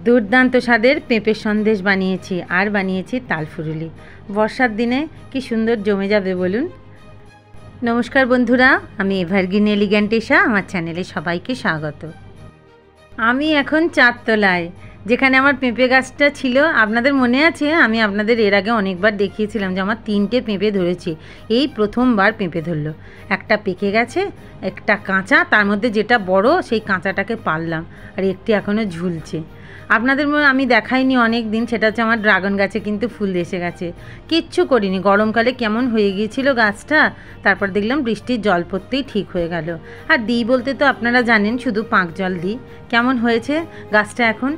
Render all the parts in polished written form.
দুর্দান্ত স্বাদের পেঁপের সন্দেশ বানিয়েছি আর বানিয়েছি তালফুরুলি। বর্ষার দিনে কি সুন্দর জমে যাবে বলুন। নমস্কার বন্ধুরা, আমি এভারগ্রিন এলিগ্যান্টেশা, আমার চ্যানেলে সবাইকে স্বাগত। আমি এখন চারতলায়, যেখানে আমার পেঁপে গাছটা ছিল। আপনাদের মনে আছে আমি আপনাদের এর আগে অনেকবার দেখিয়েছিলাম যে আমার 3টে পেঁপে ধরেছি। এই প্রথমবার পেঁপে ধরলো। একটা পেকে গেছে, একটা কাঁচা, তার মধ্যে যেটা বড় সেই কাঁচাটাকে পারলাম, আর একটি এখনও ঝুলছে। আপনাদের আমি দেখাইনি অনেক দিন, সেটা হচ্ছে আমার ড্রাগন গাছে কিন্তু ফুল এসে গেছে। কিচ্ছু করিনি, গরমকালে কেমন হয়ে গিয়েছিল গাছটা, তারপর দেখলাম বৃষ্টির জল পড়তেই ঠিক হয়ে গেল। আর দিই বলতে তো আপনারা জানেন শুধু পাঁক জল দিই। কেমন হয়েছে গাছটা এখন।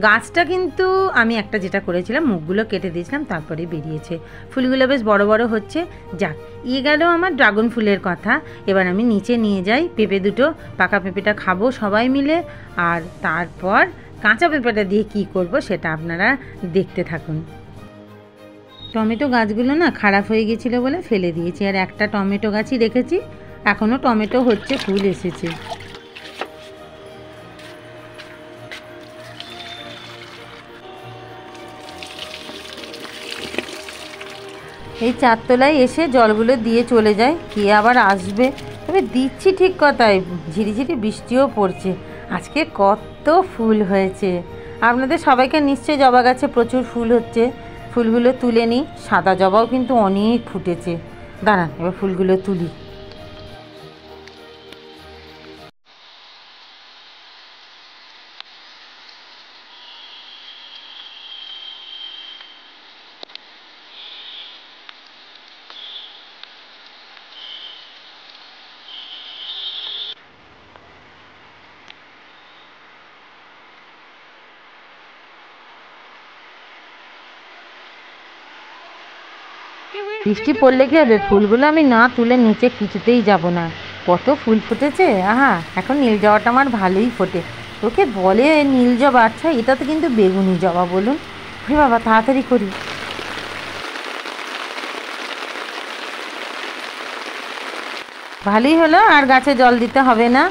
গাছটা কিন্তু আমি একটা যেটা করেছিলাম, মুখগুলো কেটে দিয়েছিলাম, তারপরে বেরিয়েছে। ফুলগুলো বেশ বড় বড় হচ্ছে। যাক, গেল আমার ড্রাগন ফুলের কথা। এবার আমি নিচে নিয়ে যাই পেঁপে দুটো, পাকা পেঁপেটা খাবো সবাই মিলে, আর তারপর কাঁচা পেঁপেটা দিয়ে কি করব সেটা আপনারা দেখতে থাকুন। টমেটো গাছগুলো না খারাপ হয়ে গেছিলো বলে ফেলে দিয়েছি, আর একটা টমেটো গাছই রেখেছি, এখনও টমেটো হচ্ছে, ফুল এসেছে। এই চারতলায় এসে জলগুলো দিয়ে চলে যায়, কে আবার আসবে। তবে দিচ্ছি ঠিক কথাই, ঝিরিঝিরি বৃষ্টিও পড়ছে। আজকে কত ফুল হয়েছে। আপনাদের সবাইকে নিশ্চয়ই জবা গাছে প্রচুর ফুল হচ্ছে। ফুলগুলো তুলে নিই। সাদা জবাও কিন্তু অনেক ফুটেছে। দাঁড়ান, এবার ফুলগুলো তুলি। বৃষ্টি পড়লে কি হবে, ফুলগুলো আমি না তুলে নিচে কিছুতেই যাব না। কত ফুল ফুটেছে, আহা। এখন নীল জবাটা আমার ভালোই ফোটে। তোকে বলে নীল জবা, আচ্ছা এটা তো কিন্তু বেগুনি জবা বলুন। হে বাবা, তাড়াতাড়ি করি। ভালোই হলো, আর গাছে জল দিতে হবে না।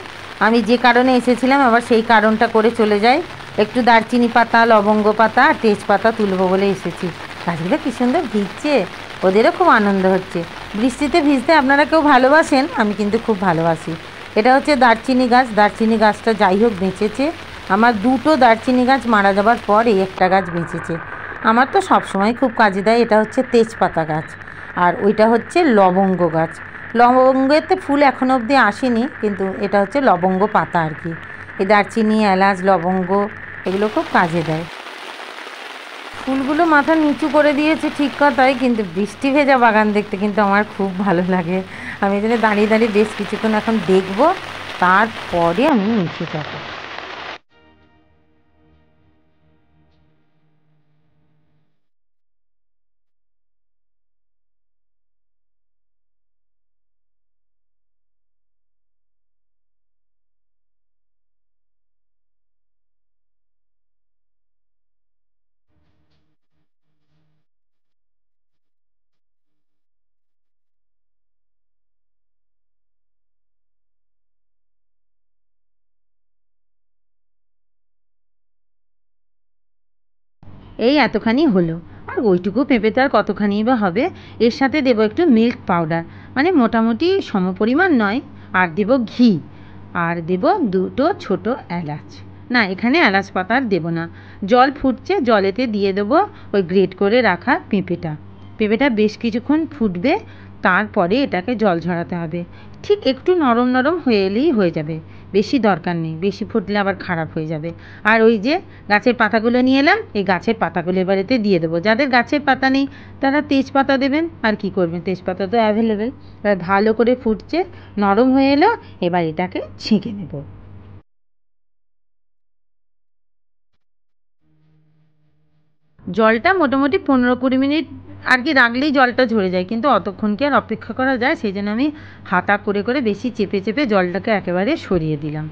আমি যে কারণে এসেছিলাম আবার সেই কারণটা করে চলে যাই। একটু দারচিনি পাতা, লবঙ্গ পাতা আর তেজপাতা তুলবো বলে এসেছি। গাছগুলো কী সুন্দর ভিজছে, ওদেরও খুব আনন্দ হচ্ছে। বৃষ্টিতে ভিজতে আপনারা কেউ ভালোবাসেন, আমি কিন্তু খুব ভালোবাসি। এটা হচ্ছে দারচিনি গাছ। দারচিনি গাছটা যাই হোক বেঁচেছে। আমার 2টো দারচিনি গাছ মারা যাবার পর এই একটা গাছ বেঁচেছে। আমার তো সবসময় খুব কাজে দেয়। এটা হচ্ছে তেজপাতা গাছ, আর ওইটা হচ্ছে লবঙ্গ গাছ। লবঙ্গেতে ফুল এখনও অবধি আসেনি, কিন্তু এটা হচ্ছে লবঙ্গ পাতা আর কি। এই দারচিনি, এলাচ, লবঙ্গ এগুলো খুব কাজে দেয়। ফুলগুলো মাথা নিচু করে দিয়েছে ঠিক কথাই, কিন্তু বৃষ্টি ভেজা বাগান দেখতে কিন্তু আমার খুব ভালো লাগে। আমি এখানে দাঁড়িয়ে দাঁড়িয়ে বেশ কিছুক্ষণ এখন দেখব, তারপরে আমি নিচে যাবো। এই এতখানি হলো, আর ওইটুকু পেঁপে তো আর কতখানি বা হবে। এর সাথে দেবো একটু মিল্ক পাউডার, মানে মোটামুটি সমপরিমাণ নয়। আর দেবো ঘি, আর দেবো 2টো ছোটো এলাচ। না, এখানে এলাচ পাতা আর দেবো না। জল ফুটছে, জলেতে দিয়ে দেবো ওই গ্রেট করে রাখা পেঁপেটা। পেঁপেটা বেশ কিছুক্ষণ ফুটবে, তারপরে এটাকে জল ঝরাতে হবে। ঠিক একটু নরম নরম হয়ে এলেই হয়ে যাবে, বেশি দরকার নেই। বেশি ফুটলে আবার খারাপ হয়ে যাবে। আর ওই যে গাছের পাতাগুলো নিয়ে এলাম, এই গাছের পাতাগুলো এবার এতে দিয়ে দেবো। যাদের গাছের পাতা নেই তারা তেজপাতা দেবেন, আর কি করবেন, তেজপাতা তো অ্যাভেলেবেল। এবার ভালো করে ফুটছে, নরম হয়ে এলো, এবার এটাকে ছেঁকে নেব। জলটা মোটামুটি 15-20 মিনিট আর কি রাখলেই জলটা ঝরে যায়, কিন্তু অতক্ষণ কি আর অপেক্ষা করা যায়। সেই জন্য আমি হাতা করে করে বেশি চেপে চেপে জলটাকে একেবারে সরিয়ে দিলাম।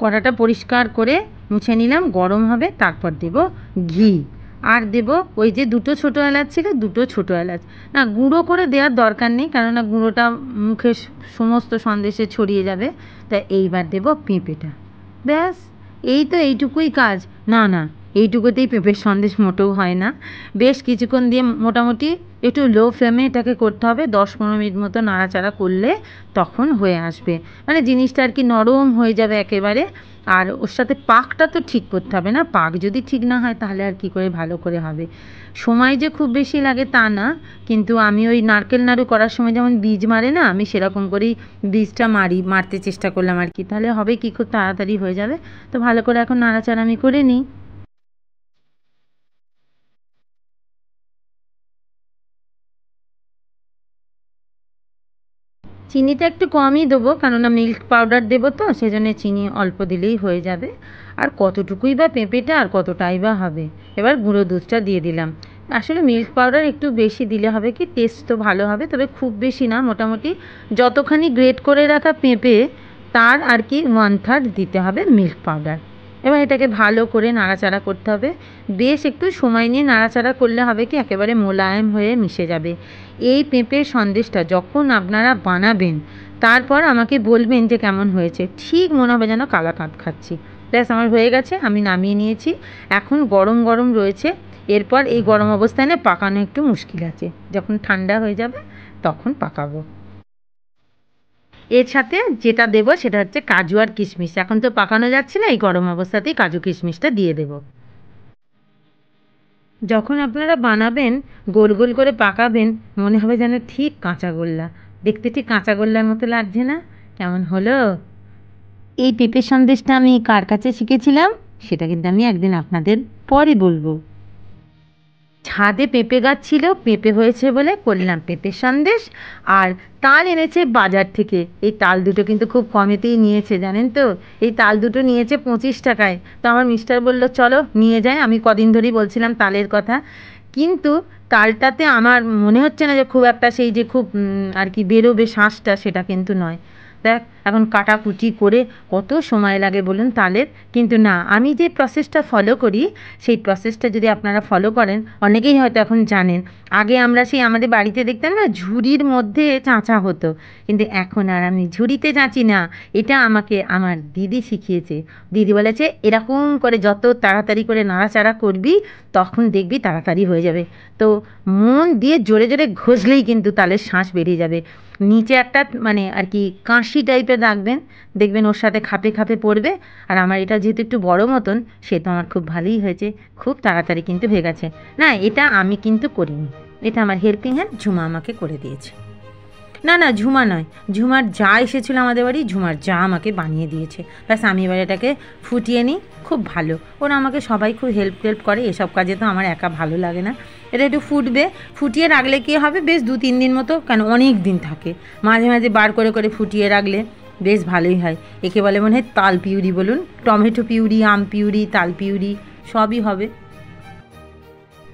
কড়াটা পরিষ্কার করে মুছে নিলাম, গরম হবে, তারপর দেব ঘি। আর দেব ওই যে দুটো ছোটো এলাচ ছিল, দুটো ছোটো এলাচ। না, গুঁড়ো করে দেওয়ার দরকার নেই, কেননা গুঁড়োটা মুখে সমস্ত সন্দেশে ছড়িয়ে যাবে। তাই এইবার দেব পেঁপেটা। ব্যাস, এই তো এইটুকুই কাজ। না না, এইটুকুতেই পেঁপের সন্দেশ মোটেও হয় না। বেশ কিছুক্ষণ দিয়ে মোটামুটি একটু লো ফ্লেমে এটাকে করতে হবে, 10-15 মিনিট মতো নাড়াচাড়া করলে তখন হয়ে আসবে। মানে জিনিসটা আর কি নরম হয়ে যাবে একেবারে। আর ওর সাথে পাকটা তো ঠিক করতে হবে না, পাক যদি ঠিক না হয় তাহলে আর কি করে ভালো করে হবে। সময় যে খুব বেশি লাগে তা না, কিন্তু আমি ওই নারকেল নাড়ু করার সময় যেমন বীজ মারে না, আমি সেরকম করেই বীজটা মারতে চেষ্টা করলাম আর কি। তাহলে হবে কি, খুব তাড়াতাড়ি হয়ে যাবে। তো ভালো করে এখন নাড়াচাড়া আমি করে নিই। চিনিটা একটু কমই দেবো, কেননা মিল্ক পাউডার দেবো তো, সেজন্য চিনি অল্প দিলেই হয়ে যাবে। আর কতটুকুই বা পেঁপেটা আর কতটাই বা হবে। এবার গুঁড়ো দুধটা দিয়ে দিলাম। আসলে মিল্ক পাউডার একটু বেশি দিলে হবে কি, টেস্ট তো ভালো হবে, তবে খুব বেশি না, মোটামুটি যতখানি গ্রেট করে রাখা পেঁপে তার আর কি 1/3 দিতে হবে মিল্ক পাউডার। এবার এটাকে ভালো করে নাড়াচাড়া করতে হবে। বেশ একটু সময় নিয়ে নাড়াচাড়া করলে হবে কি, একেবারে মোলায়েম হয়ে মিশে যাবে। এই পেঁপের সন্দেশটা যখন আপনারা বানাবেন, তারপর আমাকে বলবেন যে কেমন হয়েছে। ঠিক মনে হবে যেন কালাকাঁদ খাচ্ছি। ব্যাস, আমার হয়ে গেছে, আমি নামিয়ে নিয়েছি। এখন গরম গরম রয়েছে। এরপর এই গরম অবস্থায় না পাকানো একটু মুশকিল আছে, যখন ঠান্ডা হয়ে যাবে তখন পাকাবো। এর সাথে যেটা দেবো সেটা হচ্ছে কাজু আর কিশমিশ। এখন তো পাকানো যাচ্ছে না, এই গরম অবস্থাতেই কাজু কিশমিশটা দিয়ে দেবো। যখন আপনারা বানাবেন, গোল গোল করে পাকাবেন, মনে হবে যেন ঠিক কাঁচাগোল্লা। দেখতে ঠিক কাঁচাগোল্লার মতো লাগছে না? কেমন হলো? এই পেঁপের সন্দেশটা আমি কার কাছে শিখেছিলাম সেটা কিন্তু আমি একদিন আপনাদের পরে বলবো। ছাদে পেঁপে গাছ ছিল, পেঁপে হয়েছে বলে করলাম পেঁপের সন্দেশ। আর তাল এনেছে বাজার থেকে। এই তাল দুটো কিন্তু খুব কমেতেই নিয়েছে, জানেন তো। এই তাল দুটো নিয়েছে 25 টাকায়। তো আমার মিস্টার বলল চলো নিয়ে যাই। আমি কদিন ধরেই বলছিলাম তালের কথা, কিন্তু তালটাতে আমার মনে হচ্ছে না যে খুব একটা সেই যে খুব আর কি বেরোবে শাঁসটা, সেটা কিন্তু নয়। দেখ, এখন কাটাকুটি করে কত সময় লাগে বলুন তালের। কিন্তু না, আমি যে প্রসেসটা ফলো করি, সেই প্রসেসটা যদি আপনারা ফলো করেন, অনেকেই হয়তো এখন জানেন, আগে আমরা সেই আমাদের বাড়িতে দেখতাম না ঝুড়ির মধ্যে চাঁচা হতো, কিন্তু এখন আর আমি ঝুড়িতে চাঁচি না। এটা আমাকে আমার দিদি শিখিয়েছে। দিদি বলেছে এরকম করে যত তাড়াতাড়ি করে নাড়াচাড়া করবি, তখন দেখবি তাড়াতাড়ি হয়ে যাবে। তো মন দিয়ে জোরে জোরে ঘষলেই কিন্তু তালের শাঁস বেরিয়ে যাবে। নিচে একটা মানে আর কি কাঁশি টাইপের রাখবেন, দেখবেন ওর সাথে খাপে খাপে পড়বে। আর আমার এটা যেহেতু একটু বড় মতন, সে তো আমার খুব ভালোই হয়েছে, খুব তাড়াতাড়ি কিন্তু হয়ে গেছে। না, এটা আমি কিন্তু করিনি, এটা আমার হেল্পিং হ্যান্ড ঝুমা আমাকে করে দিয়েছে। না না, ঝুমা নয়, ঝুমার যা এসেছিলো আমাদের বাড়ি, ঝুমার যা আমাকে বানিয়ে দিয়েছে। ব্যাস, আমি এবার এটাকে ফুটিয়ে নিই। খুব ভালো, ওরা আমাকে সবাই খুব হেল্প করে, এসব কাজে তো আমার একা ভালো লাগে না। এটা একটু ফুটবে, ফুটিয়ে রাখলে কী হবে, বেশ 2-3 দিন মতো, কেন অনেক দিন থাকে। মাঝে মাঝে বার করে করে ফুটিয়ে রাখলে বেশ ভালোই হয়। একে বলে মনে হয় তাল পিউরি বলুন, টমেটো পিউরি, আম পিউরি, তাল পিউরি সবই হবে।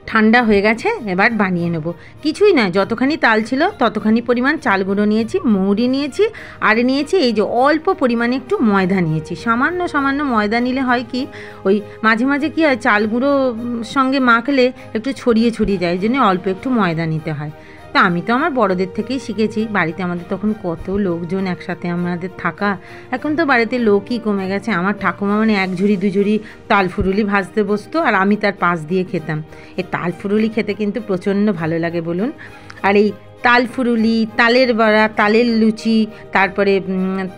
ঠান্ডা হয়ে গেছে, এবার বানিয়ে নেব। কিছুই নয়, যতখানি তাল ছিল ততখানি পরিমাণ চাল গুঁড়ো নিয়েছি, মৌরি নিয়েছি, আর নিয়েছি এই যে অল্প পরিমাণে একটু ময়দা নিয়েছি। সামান্য সামান্য ময়দা নিলে হয় কি, ওই মাঝে মাঝে কী হয়, চাল গুঁড়ো সঙ্গে মাখলে একটু ছড়িয়ে ছড়িয়ে যায়, এই জন্য অল্প একটু ময়দা নিতে হয়। তা আমি তো আমার বড়দের থেকেই শিখেছি। বাড়িতে আমাদের তখন কত লোকজন একসাথে আমাদের থাকা, এখন তো বাড়িতে লোকই কমে গেছে। আমার ঠাকুমা মানে 1 ঝুড়ি 2 ঝুড়ি তাল ফুরুলি ভাজতে বসতো, আর আমি তার পাশ দিয়ে খেতাম। এই তাল ফুরুলি খেতে কিন্তু প্রচণ্ড ভালো লাগে বলুন। আর এই তাল ফুরুলি, তালের বড়া, তালের লুচি, তারপরে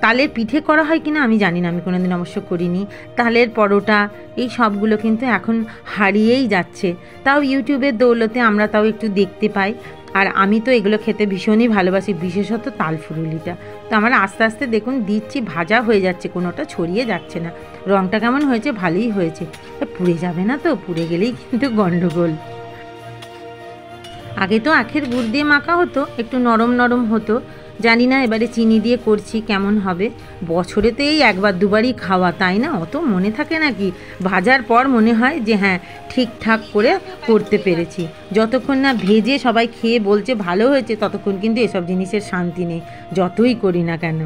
তালের পিঠে করা হয় কিনা আমি জানি না, আমি কোনোদিন অবশ্য করিনি। তালের পরোটা, এই সবগুলো কিন্তু এখন হারিয়েই যাচ্ছে। তাও ইউটিউবের দৌলতে আমরা তাও একটু দেখতে পাই। আর আমি তো এগুলো খেতে ভীষণই ভালোবাসি, বিশেষত তাল ফুরুলিটা। তো আমার আস্তে আস্তে দেখুন দিচ্ছি, ভাজা হয়ে যাচ্ছে, কোনোটা ছড়িয়ে যাচ্ছে না। রঙটা কেমন হয়েছে, ভালোই হয়েছে। পুড়ে যাবে না তো? পুড়ে গেলেই কিন্তু গন্ডগোল। আগে তো আখের গুড় দিয়ে মাখা হতো, একটু নরম নরম হতো। জানি না এবারে চিনি দিয়ে করছি কেমন হবে। বছরে তো এই 1-2বারই খাওয়া, তাই না? অত মনে থাকে নাকি? ভাজার পর মনে হয় যে হ্যাঁ ঠিকঠাক করে করতে পেরেছি। যতক্ষণ না ভেজে সবাই খেয়ে বলছে ভালো হয়েছে, ততক্ষণ কিন্তু এসব জিনিসের শান্তি নেই, যতই করি না কেন।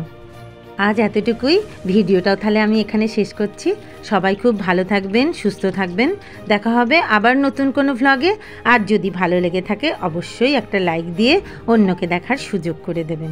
আজ এতটুকুই, ভিডিওটাও তাহলে আমি এখানে শেষ করছি। সবাই খুব ভালো থাকবেন, সুস্থ থাকবেন। দেখা হবে আবার নতুন কোনো ভ্লগে। আর যদি ভালো লেগে থাকে অবশ্যই একটা লাইক দিয়ে অন্যকে দেখার সুযোগ করে দেবেন।